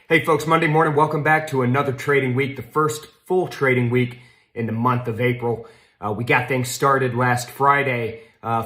Hey folks, Monday morning, welcome back to another trading week, the first full trading week in the month of April. We got things started last Friday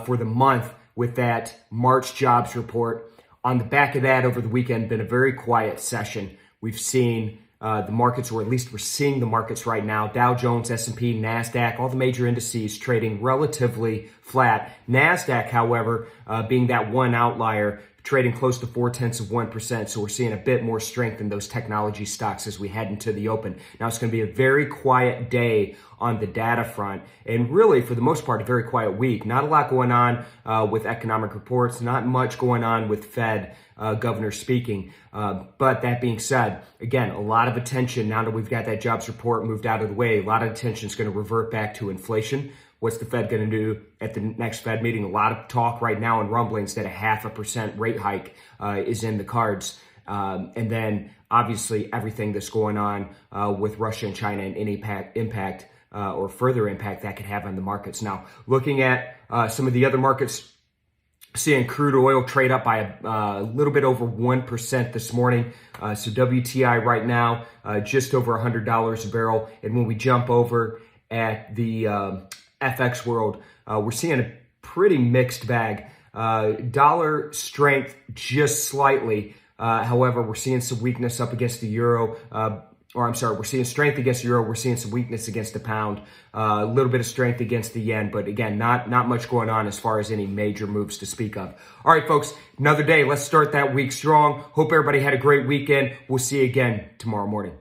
for the month with that March jobs report. On the back of that, over the weekend, been a very quiet session. We've seen the markets, or at least we're seeing the markets right now, Dow Jones, S&P, NASDAQ, all the major indices trading relatively flat. NASDAQ, however, being that one outlier, trading close to 0.4%. So we're seeing a bit more strength in those technology stocks as we head into the open. Now it's going to be a very quiet day on the data front, and really for the most part a very quiet week. Not a lot going on with economic reports, not much going on with Fed governor speaking. But that being said, again, a lot of attention now that we've got that jobs report moved out of the way. A lot of attention is going to revert back to inflation. What's the Fed going to do at the next Fed meeting? A lot of talk right now and rumblings that a 0.5% rate hike is in the cards. And then obviously everything that's going on with Russia and China and any impact or further impact that could have on the markets. Now, looking at some of the other markets, seeing crude oil trade up by a little bit over 1% this morning. So WTI right now, just over $100 a barrel. And when we jump over at the FX world, we're seeing a pretty mixed bag. Dollar strength just slightly. However, we're seeing some weakness up against the euro. We're seeing strength against the euro. We're seeing some weakness against the pound. A little bit of strength against the yen. But again, not much going on as far as any major moves to speak of. All right, folks, another day. Let's start that week strong. Hope everybody had a great weekend. We'll see you again tomorrow morning.